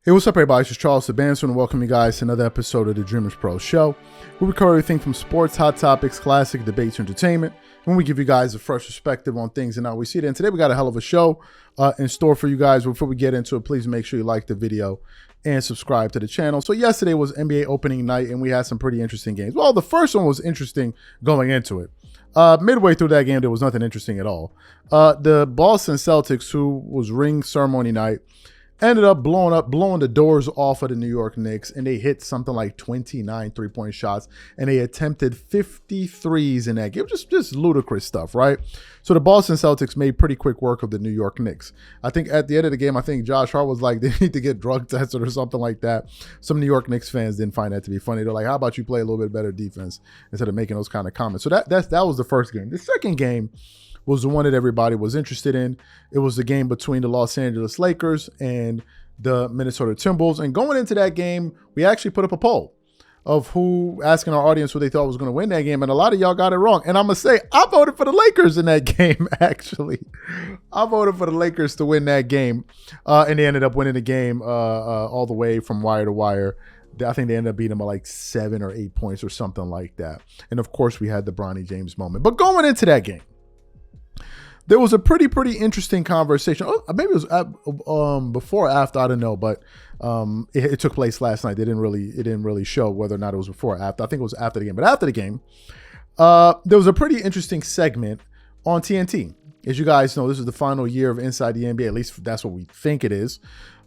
Hey, what's up, everybody? It's just Charles the Bandsman, and welcome you guys to another episode of the DREAMERSPRO show, where we cover everything from sports, hot topics, classic debates, entertainment, and we give you guys a fresh perspective on things and how we see it. And today we got a hell of a show in store for you guys. Before we get into it, please make sure you like the video and subscribe to the channel. So yesterday was NBA opening night, and we had some pretty interesting games. Well, the first one was interesting going into it. Midway through that game, there was nothing interesting at all. The Boston Celtics, who was ring ceremony night, ended up blowing the doors off of the New York Knicks, and they hit something like 29 three-point shots, and they attempted 53s in that game. Just ludicrous stuff, right? So the Boston Celtics made pretty quick work of the New York Knicks. I think at the end of the game, I think Josh Hart was like, they need to get drug tested or something like that. Some New York Knicks fans didn't find that to be funny. They're like, how about you play a little bit better defense instead of making those kind of comments? So that was the first game. The second game was the one that everybody was interested in. It was the game between the Los Angeles Lakers and the Minnesota Timberwolves. And going into that game, we actually put up a poll of asking our audience who they thought was going to win that game. And a lot of y'all got it wrong. And I'm going to say, I voted for the Lakers in that game, actually. I voted for the Lakers to win that game. And they ended up winning the game all the way from wire to wire. I think they ended up beating them by like 7 or 8 points or something like that. And of course, we had the Bronny James moment. But going into that game, there was a pretty interesting conversation. Oh, maybe it was before or after, I don't know, but it took place last night. It didn't really show whether or not it was before or after. I think it was after the game. But after the game, there was a pretty interesting segment on TNT. As you guys know, this is the final year of Inside the NBA. At least that's what we think it is.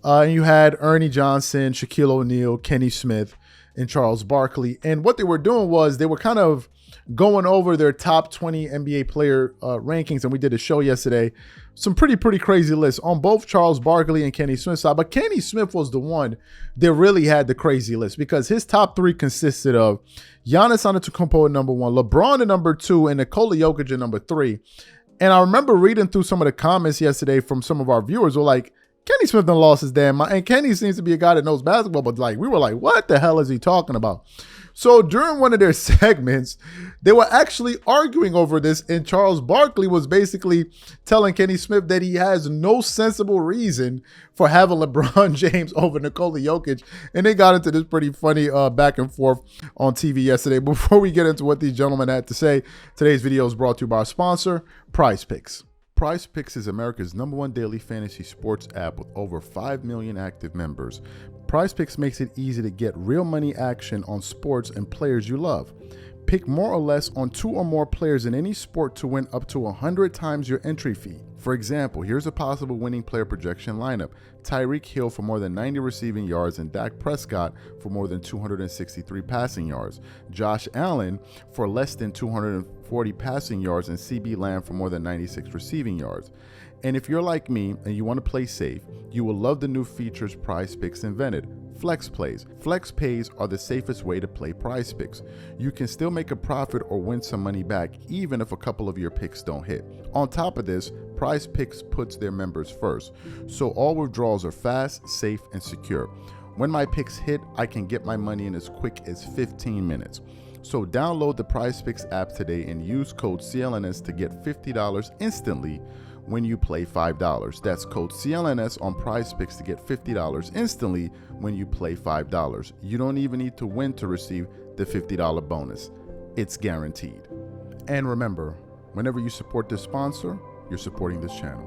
And you had Ernie Johnson, Shaquille O'Neal, Kenny Smith, and Charles Barkley. And what they were doing was they were kind of going over their top 20 NBA player rankings, and we did a show yesterday. Some pretty crazy lists on both Charles Barkley and Kenny Smith's side, but Kenny Smith was the one that really had the crazy list because his top three consisted of Giannis Antetokounmpo at number 1, LeBron at number 2, and Nikola Jokic at number 3. And I remember reading through some of the comments yesterday from some of our viewers who were like, Kenny Smith done lost his damn mind. And Kenny seems to be a guy that knows basketball, but like we were like, what the hell is he talking about? So during one of their segments, they were actually arguing over this, and Charles Barkley was basically telling Kenny Smith that he has no sensible reason for having LeBron James over Nikola Jokic. And they got into this pretty funny back and forth on TV yesterday. Before we get into what these gentlemen had to say, today's video is brought to you by our sponsor, Prize Picks. Prize Picks is America's #1 daily fantasy sports app with over 5 million active members. Prize Picks makes it easy to get real money action on sports and players you love. Pick more or less on 2 or more players in any sport to win up to 100 times your entry fee. For example, here's a possible winning player projection lineup. Tyreek Hill for more than 90 receiving yards and Dak Prescott for more than 263 passing yards. Josh Allen for less than 240 passing yards and CB Lamb for more than 96 receiving yards. And if you're like me and you want to play safe, you will love the new features Prize Picks invented, Flex Plays. Flex Pays are the safest way to play Prize Picks. You can still make a profit or win some money back even if a couple of your picks don't hit. On top of this, Prize Picks puts their members first, so all withdrawals are fast, safe, and secure. When my picks hit, I can get my money in as quick as 15 minutes. So download the Prize Picks app today and use code CLNS to get $50 instantly when you play $5. That's code CLNS on Prize Picks to get $50 instantly when you play $5. You don't even need to win to receive the $50 bonus. It's guaranteed. And remember, whenever you support this sponsor, you're supporting this channel.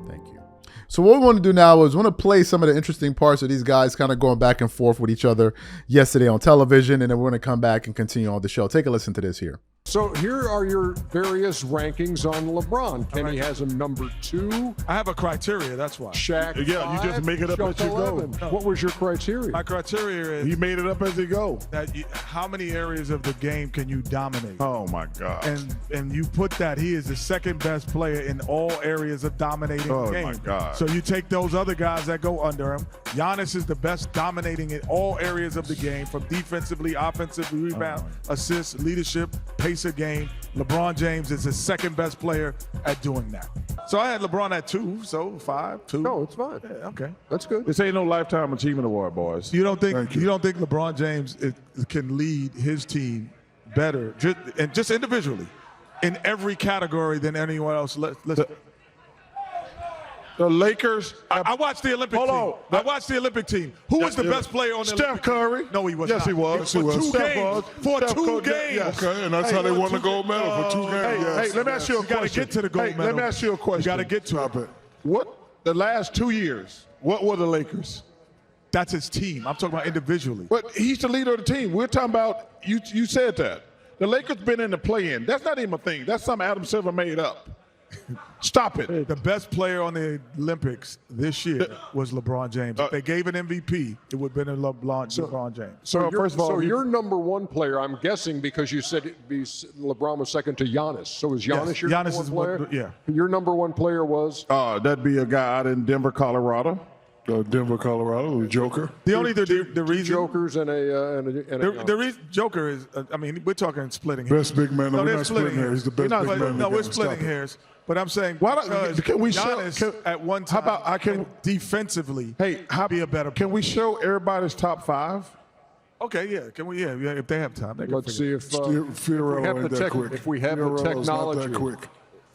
Thank you. So what we want to do now is we want to play some of the interesting parts of these guys kind of going back and forth with each other yesterday on television, and then we're going to come back and continue on the show. Take a listen to this here. So here are your various rankings on LeBron. Kenny has him number 2. I have a criteria, that's why. Shaq, Yeah, 5, you just make it up Chuck as you 11. go. What was your criteria? My criteria He is made it up as he go. that how many areas of the game can you dominate? Oh my God. And you put that he is the second best player in all areas of dominating Oh, the game. my God. So you take those other guys that go under him. Giannis is the best dominating in all areas of the game, from defensively, offensively, rebound, assists, leadership, pace of game. LeBron James is the second best player at doing that. So I had LeBron at 2, so 5, 2. No, it's fine. Yeah, okay. That's good. This ain't no Lifetime Achievement Award, boys. You don't think Thank you don't think LeBron James can lead his team better, just individually, in every category than anyone else? The Lakers. I watched the Olympic team. I watched the Olympic team. Who was the best player on the Steph Olympic Curry. team? No, he was yes, not. He was. For Yes, he was. two Steph games. was. For Steph 2 Curry, games. yes. Okay, and that's how they won the gold medal for 2 games. Hey, Yes. hey, let me ask you a You got to question. get to the gold medal. Let me ask you a question. You got to get to Stop it. it. What the last 2 years? What were the Lakers? That's his team. I'm talking about individually. But he's the leader of the team. We're talking about you. You said that the Lakers been in the play-in. That's not even a thing. That's something Adam Silver made up. Stop it. The best player on the Olympics this year was LeBron James. If they gave an MVP, it would have been LeBron James. So, first of all, your number one player, I'm guessing because you said LeBron was second to Giannis. So is Giannis your number one player? Yeah. Your number one player was? That'd be a guy out in Denver, Colorado. Denver, Colorado, Joker. The only the reason Jokers and a the reason Joker is I mean we're talking splitting Best big man. No, No, we're they're not splitting hairs. He's the best No, big man. in the no, we're game. splitting Stop it. hairs. But I'm saying Why don't- because can we show- Giannis at one time how about defensively Hey, be a better Can we show everybody's top 5? Okay, yeah. Can we? Yeah, if they have time, they can Let's figure see if Fiorello we have ain't the that quick. if we have the Fiorello's technology. Not that quick. it.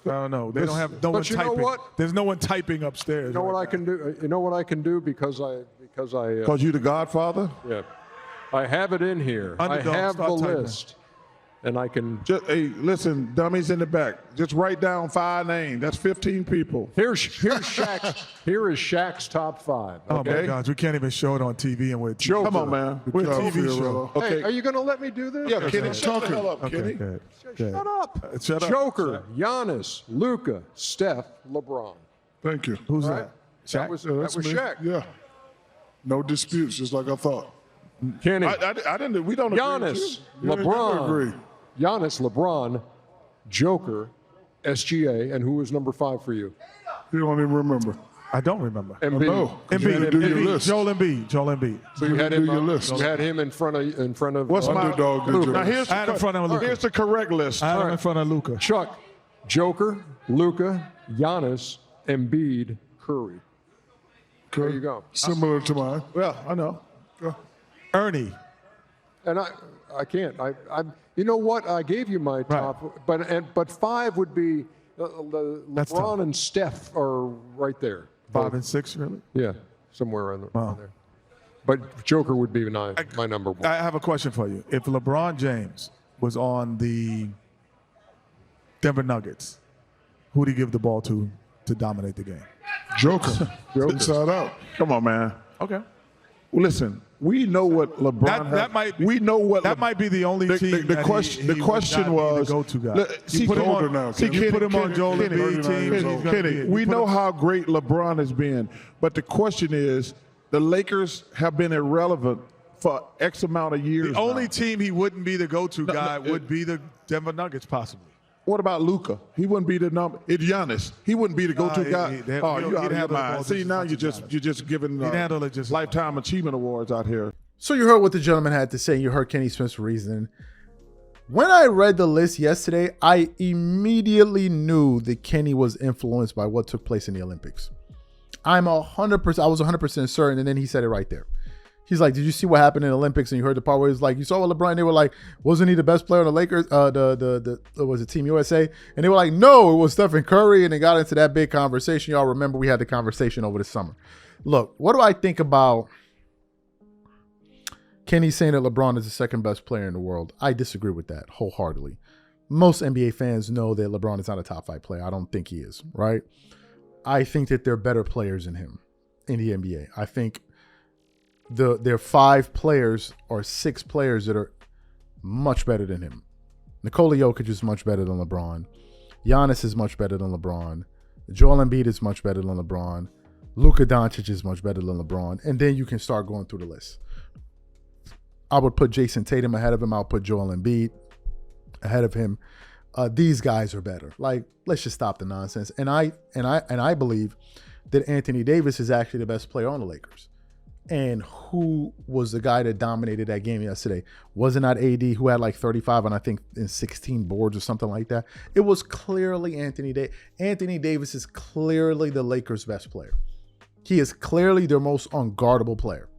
I don't know. They don't have no one but you know typing. what? There's no one typing upstairs. You know what I can do? You know what I can do because I Because you the Godfather. yeah, I have it in here. Underdog, I have the start typing. list, and I can. Just, hey, listen, dummies in the back. Just write down 5 names. That's 15 people. Here's Shaq's. Here is Shaq's top 5. Oh Okay. my gosh, we can't even show it on TV and we're Joker. Come on, man. Good We're a job, TV Fiorello. show. Okay. Hey, are you going to let me do this? Yeah, Kenny, Okay. shut the hell up, Okay, Kenny. good. Shut up. Shut up. Joker, Giannis, Luka, Steph, LeBron. Thank you. Who's Right? that? That was That's me. Shaq. Yeah. No disputes, just like I thought. Kenny, I didn't. We don't agree with Giannis, You ain't never LeBron, agree. Giannis, LeBron, Joker, SGA, and who was number 5 for you? You don't even remember. I don't remember. Embiid. No, 'cause you didn't do your list. Joel Embiid. So you had do him. your list. You had him in front of. What's my Underdog did your Now list. here's I had in front of Luka. here's the correct list. I had him in front of Luka. Chuck, Joker, Luka, Giannis, Embiid, Curry. There you go. Similar to mine. Well, I know. Ernie. And I can't. You know what? I gave you my top, but 5 would be That's LeBron tough. and Steph are right there. 5 and 6, really? Yeah, somewhere on Wow. there. But Joker would be my number 1. I have a question for you. If LeBron James was on the Denver Nuggets, who would he give the ball to dominate the game? Joker. Inside out. Come on, man. Okay. Well, listen, we know what LeBron. That might be, we know what that might be the only team. The that question. he The question would not be was. the go-to guy. See, You put him older on, now, see, Kenny. you put him on Joel Kenny, Embiid team. Kenny, he's gonna Kenny, be it. we You put know him- how great LeBron has been, but the question is, the Lakers have been irrelevant for X amount of years. The only now. team he wouldn't be the go-to guy no, would be the Denver Nuggets, possibly. What about Luka? He wouldn't be the number. It's Giannis. He wouldn't be the go-to guy. he'd You handle out of the your ball mind. just See, as now much you're as just giving He'd handle it just as lifetime achievement awards out here. So you heard what the gentleman had to say. You heard Kenny Smith's reasoning. When I read the list yesterday, I immediately knew that Kenny was influenced by what took place in the Olympics. I was 100% certain, and then he said it right there. He's like, "Did you see what happened in the Olympics?" And you heard the part where he's like, "You saw what LeBron?" They were like, "Wasn't he the best player on the Lakers? Was it Team USA?" And they were like, "No, it was Stephen Curry." And they got into that big conversation. Y'all remember we had the conversation over the summer. Look, what do I think about Kenny saying that LeBron is the second best player in the world? I disagree with that wholeheartedly. Most NBA fans know that LeBron is not a top 5 player. I don't think he is, right? I think that there are better players than him in the NBA. I think there are 5 players or 6 players that are much better than him. Nikola Jokic is much better than LeBron. Giannis is much better than LeBron. Joel Embiid is much better than LeBron. Luka Doncic is much better than LeBron. And then you can start going through the list. I would put Jason Tatum ahead of him. I'll put Joel Embiid ahead of him. These guys are better. Like, let's just stop the nonsense. And I believe that Anthony Davis is actually the best player on the Lakers. And who was the guy that dominated that game yesterday? Was it not AD, who had like 35 and I think in 16 boards or something like that? It was clearly Anthony Davis. Anthony Davis is clearly the Lakers' best player. He is clearly their most unguardable player.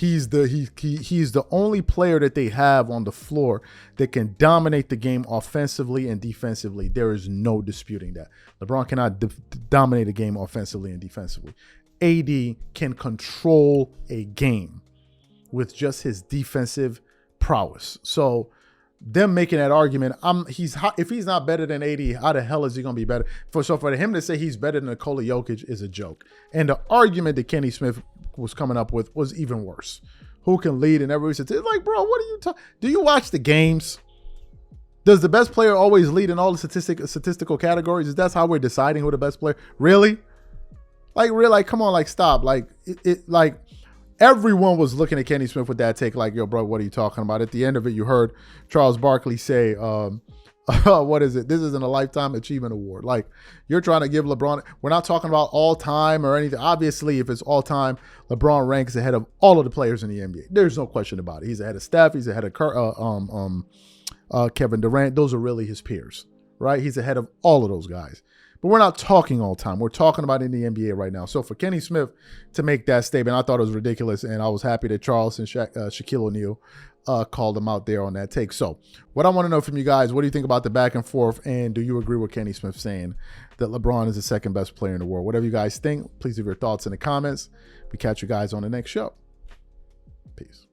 He's the only player that they have on the floor that can dominate the game offensively and defensively. There is no disputing that. LeBron cannot dominate a game offensively and defensively. AD can control a game with just his defensive prowess. So them making that argument, if he's not better than AD, how the hell is he going to be better? So for him to say he's better than Nikola Jokic is a joke. And the argument that Kenny Smith was coming up with was even worse. Who can lead? And everybody said, like, bro, what are you talking? Do you watch the games? Does the best player always lead in all the statistical categories? Is that how we're deciding who the best player? Really? Like, come on, like, stop. Like, like, everyone was looking at Kenny Smith with that take, like, yo, bro, what are you talking about? At the end of it, you heard Charles Barkley say, what is it? This isn't a Lifetime Achievement Award. Like, you're trying to give LeBron, we're not talking about all time or anything. Obviously, if it's all time, LeBron ranks ahead of all of the players in the NBA. There's no question about it. He's ahead of Steph. He's ahead of Kevin Durant. Those are really his peers, right? He's ahead of all of those guys. But we're not talking all time. We're talking about in the NBA right now. So for Kenny Smith to make that statement, I thought it was ridiculous, and I was happy that Charles and Shaquille O'Neal called him out there on that take. So what I want to know from you guys, what do you think about the back and forth, and do you agree with Kenny Smith saying that LeBron is the second best player in the world? Whatever you guys think, please leave your thoughts in the comments. We catch you guys on the next show. Peace.